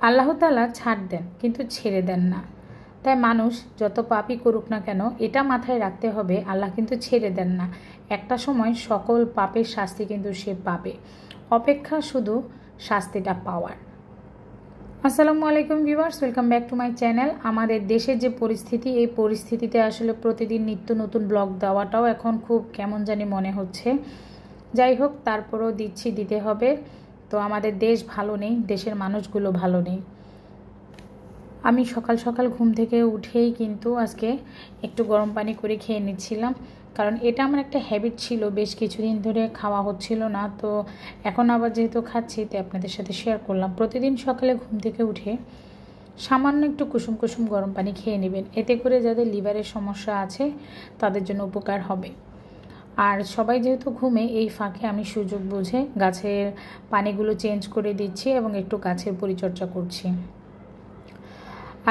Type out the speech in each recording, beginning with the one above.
আল্লাহ তাআলা ছাড় দেন কিন্তু ছেড়ে দেন না। তাই মানুষ যত পাপই করুক না কেন এটা মাথায় রাখতে হবে, আল্লাহ কিন্তু ছেড়ে দেন না। একটা সময় সকল পাপের শাস্তি কিন্তু সে পাবে, অপেক্ষা শুধু শাস্তিটা পাওয়ার। আসসালামু আলাইকুম viewers, welcome back to my channel. আমাদের দেশের যে পরিস্থিতি, এই পরিস্থিতিতে আসলে প্রতিদিন নিত্য নতুন ব্লগ দেওয়াটাও এখন খুব কেমন জানি মনে হচ্ছে। যাই হোক, তারপরও দিতে হবে। তো আমাদের দেশ ভালো নেই, দেশের মানুষগুলো ভালো নেই। আমি সকাল সকাল ঘুম থেকে উঠেই কিন্তু আজকে একটু গরম পানি করে খেয়ে নিচ্ছিলাম, কারণ এটা আমার একটা হ্যাবিট ছিল, বেশ কিছুদিন ধরে খাওয়া হচ্ছিল না। তো এখন আবার যেহেতু খাচ্ছি, তাই আপনাদের সাথে শেয়ার করলাম। প্রতিদিন সকালে ঘুম থেকে উঠে সামান্য একটু কুসুম কুসুম গরম পানি খেয়ে নেবেন, এতে করে যাদের লিভারের সমস্যা আছে তাদের জন্য উপকার হবে। আর সবাই যেহেতু ঘুমে, এই ফাঁকে আমি সুযোগ বুঝে গাছের পানিগুলো চেঞ্জ করে দিচ্ছি এবং একটু গাছের পরিচর্যা করছি।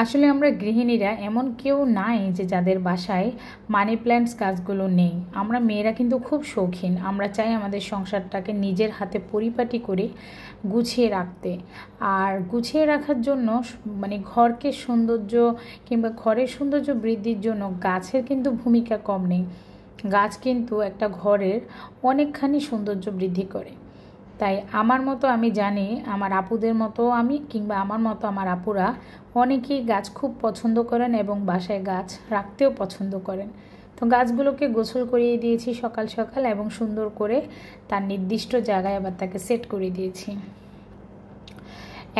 আসলে আমরা গৃহিণীরা এমন কেউ নাই যে যাদের বাসায় মানি প্ল্যান্টস গাছগুলো নেই। আমরা মেয়েরা কিন্তু খুব শৌখিন, আমরা চাই আমাদের সংসারটাকে নিজের হাতে পরিপাটি করে গুছিয়ে রাখতে। আর গুছিয়ে রাখার জন্য মানে ঘরকে সৌন্দর্য কিংবা ঘরের সৌন্দর্য বৃদ্ধির জন্য গাছের কিন্তু ভূমিকা কম নেই। গাছ কিন্তু একটা ঘরের অনেকখানি সৌন্দর্য বৃদ্ধি করে। তাই আমার মতো আমি জানি, আমার আপুদের মতো আমি কিংবা আমার মতো আমার আপুরা অনেকেই গাছ খুব পছন্দ করেন এবং বাসায় গাছ রাখতেও পছন্দ করেন। তো গাছগুলোকে গোসল করিয়ে দিয়েছি সকাল সকাল এবং সুন্দর করে তার নির্দিষ্ট জায়গায় আবার তাকে সেট করে দিয়েছি।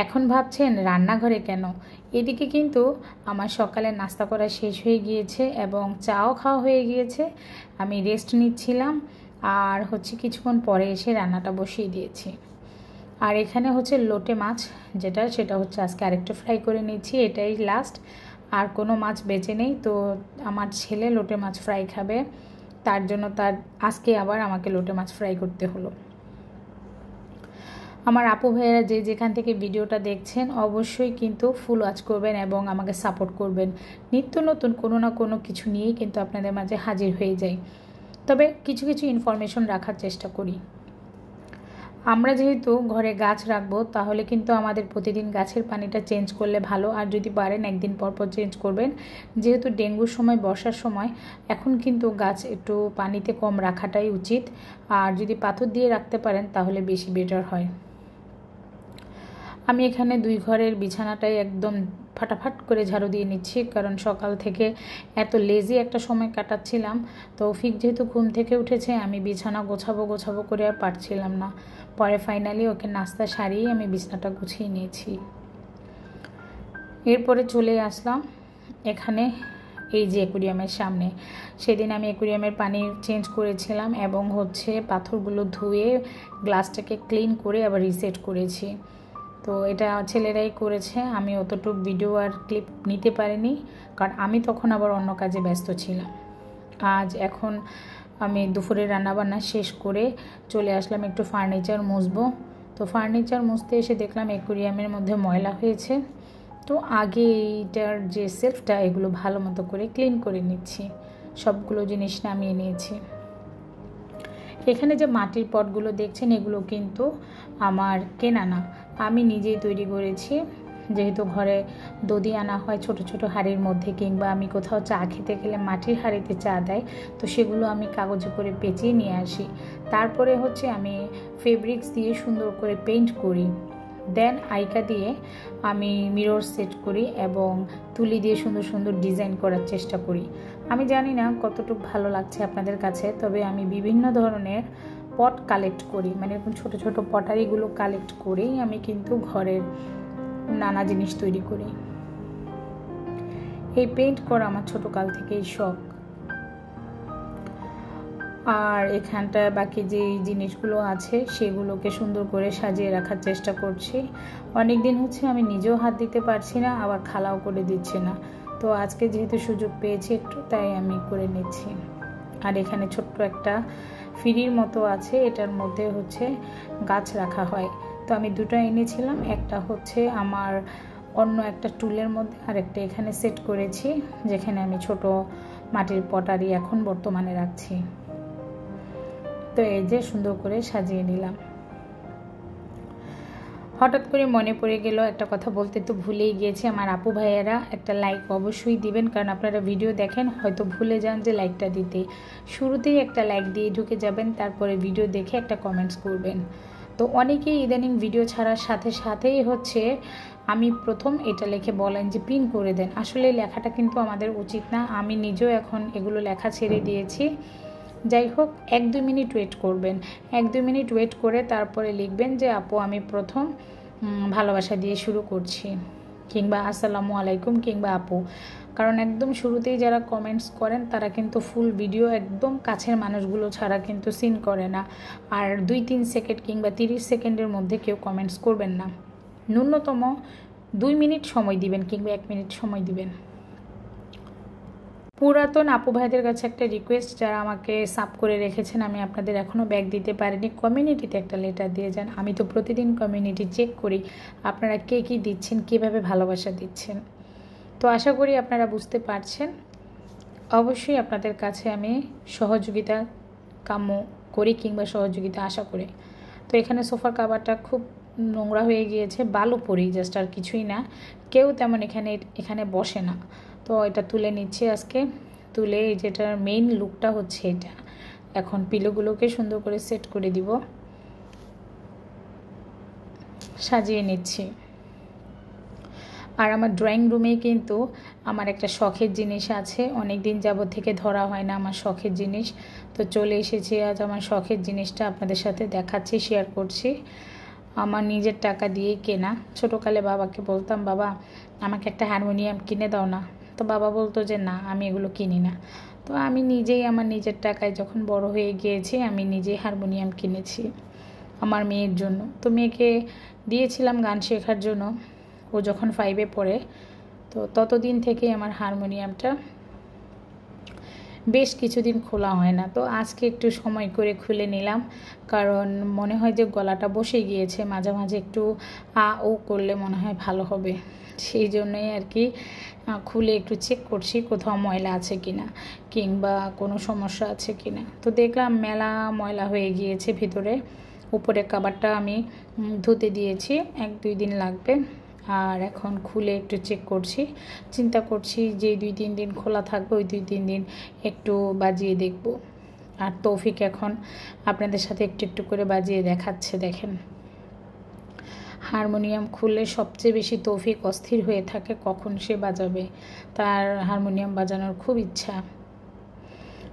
এখন ভাবছেন রান্নাঘরে কেন? এদিকে কিন্তু আমার সকালে নাস্তা করা শেষ হয়ে গিয়েছে এবং চাও খাওয়া হয়ে গিয়েছে। আমি রেস্ট নিচ্ছিলাম আর কিছুক্ষণ পরে এসে রান্নাটা বসিয়ে দিয়েছি। আর এখানে লোটে মাছ, সেটা আজকে আরেকটু ফ্রাই করে নিচ্ছি, এটাই লাস্ট। আর কোনো মাছ বেঁচে নেই। তো আমার ছেলে লোটে মাছ ফ্রাই খাবে, তার জন্য আজকে আবার আমাকে লোটে মাছ ফ্রাই করতে হলো। আমার আপু ভাইয়েরা যে যেখান থেকে ভিডিওটা দেখছেন অবশ্যই কিন্তু ফুল ওয়াচ করবেন এবং আমাকে সাপোর্ট করবেন। নিত্য নতুন কোনো না কোনো কিছু নিয়েই কিন্তু আপনাদের মাঝে হাজির হয়ে যাই, তবে কিছু কিছু ইনফরমেশন রাখার চেষ্টা করি। আমরা যেহেতু ঘরে গাছ রাখবো, তাহলে কিন্তু আমাদের প্রতিদিন গাছের পানিটা চেঞ্জ করলে ভালো। আর যদি পারেন একদিন পর পর চেঞ্জ করবেন, যেহেতু ডেঙ্গুর সময়, বর্ষার সময়, এখন কিন্তু গাছ একটু পানিতে কম রাখাটাই উচিত। আর যদি পাথর দিয়ে রাখতে পারেন তাহলে বেশি বেটার হয়। আমি এখানে 2 ঘরের বিছানাটাই একদম ফাটাফাট করে ঝাড়ু দিয়ে নিচ্ছি, কারণ সকাল থেকে এত লেজি একটা সময় কাটাচ্ছিলাম। তৌফিক যেহেতু ঘুম থেকে উঠেছে, আমি বিছানা গোছাবো করে আর পারছিলাম না। পরে ফাইনালি ওকে নাস্তা সারিয়ে আমি বিছানাটা গুছিয়ে নিয়েছি। এরপরে চলে আসলাম এখানে এই যে অ্যাকুরিয়ামের সামনে। সেদিন আমি অ্যাকুরিয়ামের পানি চেঞ্জ করেছিলাম এবং পাথরগুলো ধুয়ে গ্লাসটাকে ক্লিন করে আবার রিসেট করেছি। তো এটা ছেলেরাই করেছে, আমি অতটুকু ভিডিও আর ক্লিপ নিতে পারিনি, কারণ আমি তখন আবার অন্য কাজে ব্যস্ত ছিলাম। এখন আমি দুপুরে রান্নাবান্না শেষ করে চলে আসলাম একটু ফার্নিচার মুছবো। তো ফার্নিচার মুছতে এসে দেখলাম অ্যাকুরিয়ামের মধ্যে ময়লা হয়েছে। তো আগে এইটার যে সেলফটা, এগুলো ভালো মতো করে ক্লিন করে নিচ্ছি। সবগুলো জিনিস নামিয়ে নিয়েছি। এখানে যে মাটির পটগুলো দেখছেন, এগুলো কিন্তু আমার কেনা না, আমি নিজেই তৈরি করেছি। যেহেতু ঘরে দধি আনা হয় ছোট ছোট হাঁড়ির মধ্যে, কিংবা আমি কোথাও চা খেতে গেলে মাটির হাঁড়িতে চা দেয়, তো সেগুলো আমি কাগজে করে পেঁচিয়ে নিয়ে আসি। তারপরে আমি ফেব্রিক্স দিয়ে সুন্দর করে পেইন্ট করি, দেন আইকা দিয়ে আমি মিরর সেট করি এবং তুলি দিয়ে সুন্দর সুন্দর ডিজাইন করার চেষ্টা করি। আমি জানি না কতটুকু ভালো লাগছে আপনাদের কাছে, তবে আমি বিভিন্ন ধরনের পট কালেক্ট করি, মানে এরকম ছোটো ছোটো পটারিগুলো কালেক্ট করেই আমি কিন্তু ঘরের নানা জিনিস তৈরি করি। এই পেইন্ট করা আমার ছোটোকাল থেকেই শখ। আর এখানটা বাকি যে জিনিসগুলো আছে সেগুলোকে সুন্দর করে সাজিয়ে রাখার চেষ্টা করছি। অনেক দিন আমি নিজেও হাত দিতে পারছি না, আবার খালাও করে দিচ্ছে না। তো আজকে যেহেতু সুযোগ পেয়েছি একটু, তাই আমি করে নিচ্ছি। আর এখানে ছোট্ট একটা ফিরির মতো আছে, এটার মধ্যে গাছ রাখা হয়। তো আমি দুটো এনেছিলাম, একটা আমার অন্য একটা টুলের মধ্যে, আর একটা এখানে সেট করেছি, যেখানে আমি ছোট মাটির পটারি এখন বর্তমানে রাখছি। তো এই যে সুন্দর করে সাজিয়ে নিলাম। হঠাৎ করে মনে পড়ে গেল একটা কথা বলতে তো ভুলেই গিয়েছি, আমার আপু ভাইয়েরা একটা লাইক অবশ্যই দিবেন, কারণ আপনারা ভিডিও দেখেন হয়তো ভুলে যান যে লাইকটা দিতে। শুরুতেই একটা লাইক দিয়ে ঢুকে যাবেন, তারপরে ভিডিও দেখে একটা কমেন্টস করবেন। তো অনেকেই ইদানিং ভিডিও ছাড়ার সাথে সাথেই হচ্ছে আমি প্রথম এটা লিখে বলেন যে পিন করে দেন। আসলে লেখাটা কিন্তু আমাদের উচিত না, আমি নিজেও এখন এগুলো লেখা ছেড়ে দিয়েছি। যাই হোক, 1-2 মিনিট ওয়েট করবেন, 1-2 মিনিট ওয়েট করে তারপরে লিখবেন যে আপু আমি প্রথম ভালোবাসা দিয়ে শুরু করছি, কিংবা আসসালামু আলাইকুম, কিংবা আপু। কারণ একদম শুরুতেই যারা কমেন্টস করেন তারা কিন্তু ফুল ভিডিও একদম কাছের মানুষগুলো ছাড়া কিন্তু সিন করে না। আর 2-3 সেকেন্ড কিংবা 30 সেকেন্ডের মধ্যে কেউ কমেন্টস করবেন না, ন্যূনতম 2 মিনিট সময় দিবেন কিংবা 1 মিনিট সময় দিবেন। পুরাতন আপু ভাইদের কাছে একটা রিকোয়েস্ট, যারা আমাকে সাব করে রেখেছেন, আমি আপনাদের এখনও ব্যাক দিতে পারিনি, কমিউনিটিতে একটা লেটার দিয়ে যান। আমি তো প্রতিদিন কমিউনিটি চেক করি আপনারা কে কী দিচ্ছেন, কীভাবে ভালোবাসা দিচ্ছেন। তো আশা করি আপনারা বুঝতে পারছেন। অবশ্যই আপনাদের কাছে আমি সহযোগিতা কাম্য করি কিংবা সহযোগিতা আশা করি। তো এখানে সোফার কাভারটা খুব নোংরা হয়ে গিয়েছে, বালু পড়ি জাস্ট, আর কিছুই না। কেউ তেমন এখানে বসে না। তো এটা তুলে নিচ্ছি আজকে, তুলে যেটার মেইন লুকটা হচ্ছে এটা। এখন পিলোগুলোকে সুন্দর করে সেট করে দিব, সাজিয়ে নিচ্ছি। আর আমার ড্রয়িং রুমে কিন্তু আমার একটা শখের জিনিস আছে, অনেক দিন যাবত থেকে ধরা হয় না আমার শখের জিনিস। তো চলে এসেছি আজ আমার শখের জিনিসটা আপনাদের সাথে দেখাচ্ছি, শেয়ার করছি। আমার নিজের টাকা দিয়েই কেনা। ছোটোকালে বাবাকে বলতাম, বাবা আমাকে একটা হারমোনিয়াম কিনে দাও না, তো বাবা বলতো যে না আমি এগুলো কিনি না। তো আমি নিজেই আমার নিজের টাকায় যখন বড় হয়ে গিয়েছি আমি নিজেই হারমোনিয়াম কিনেছি আমার মেয়ের জন্য। তো মেয়েকে দিয়েছিলাম গান শেখার জন্য, ও যখন 5-এ পড়ে। তো ততদিন থেকেই আমার হারমোনিয়ামটা বেশ কিছুদিন খোলা হয় না। তো আজকে একটু সময় করে খুলে নিলাম, কারণ মনে হয় যে গলাটা বসে গিয়েছে, মাঝে মাঝে একটু ও করলে মনে হয় ভালো হবে। সেই জন্যই আর কি খুলে একটু চেক করছি কোথাও ময়লা আছে কিনা কিংবা কোনো সমস্যা আছে কিনা। তো দেখলাম মেলা ময়লা হয়ে গিয়েছে ভিতরে। উপরে কাভারটা আমি ধুতে দিয়েছি, 1-2 দিন লাগবে। আর এখন খুলে একটু চেক করছি, চিন্তা করছি যে 2-3 দিন খোলা থাকবে, ওই 2-3 দিন একটু বাজিয়ে দেখব। আর তৌফিক এখন আপনাদের সাথে একটু একটু করে বাজিয়ে দেখাচ্ছে। দেখেন, হারমোনিয়াম খুললে সবচেয়ে বেশি তৌফিক অস্থির হয়ে থাকে কখন সে বাজাবে, তার হারমোনিয়াম বাজানোর খুব ইচ্ছা।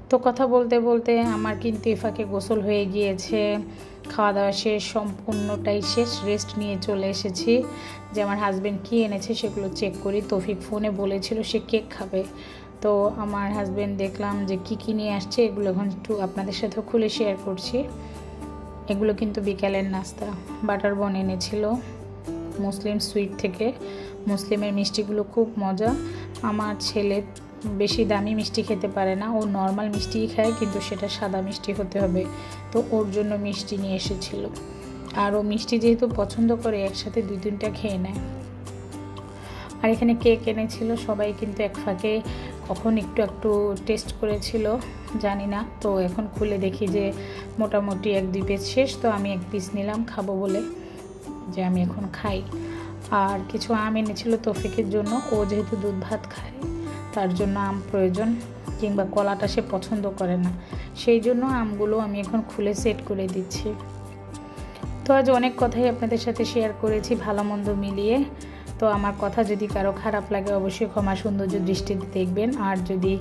তো কথা বলতে বলতে আমার কিন্তু এফাকে গোসল হয়ে গিয়েছে, খাওয়া দাওয়া শেষ, সম্পূর্ণটাই শেষ। রেস্ট নিয়ে চলে এসেছি যে আমার হাজব্যান্ড কী এনেছে সেগুলো চেক করি। তৌফিক ফোনে বলেছিল সে কেক খাবে, তো আমার হাজব্যান্ড দেখলাম যে কী নিয়ে আসছে, এগুলো এখন একটু আপনাদের সাথেও খুলে শেয়ার করছি। এগুলো কিন্তু বিকালের নাস্তা। বাটার বন এনেছিল মুসলিম সুইট থেকে। মুসলিমের মিষ্টিগুলো খুব মজা। আমার ছেলে বেশি দামি মিষ্টি খেতে পারে না, ও নর্মাল মিষ্টিই খায়, কিন্তু সেটা সাদা মিষ্টি হতে হবে। তো ওর জন্য মিষ্টি নিয়ে এসেছিল, আর ও মিষ্টি যেহেতু পছন্দ করে একসাথে 2-3টা খেয়ে নেয়। আর এখানে কেক এনেছিল, সবাই কিন্তু এক ফাঁকে কখন একটু একটু টেস্ট করেছিল জানি না। তো এখন খুলে দেখি যে মোটামুটি 1-2 পিস শেষ। তো আমি 1 পিস নিলাম খাবো বলে, যে আমি এখন খাই। আর কিছু আম এনেছিল তৌফিকের জন্য, ও যেহেতু দুধ ভাত খায় তার জন্য আম প্রয়োজন, কিংবা কলাটা সে পছন্দ করে না, সেই জন্য আমগুলো আমি এখন খুলে সেট করে দিচ্ছি। তো আজ অনেক কথাই আপনাদের সাথে শেয়ার করেছি ভালো মন্দ মিলিয়ে। তো আমার কথা যদি কারো খারাপ লাগে অবশ্যই ক্ষমা সৌন্দর্য দৃষ্টিতে দেখবেন। আর যদি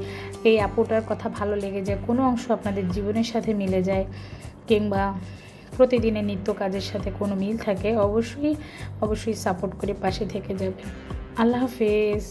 এই আপুটার কথা ভালো লেগে যায়, কোনো অংশ আপনাদের জীবনের সাথে মিলে যায় কিংবা প্রতিদিনের নিত্য কাজের সাথে কোনো মিল থাকে, অবশ্যই সাপোর্ট করে পাশে থেকে যাবেন। আল্লাহ হাফেজ।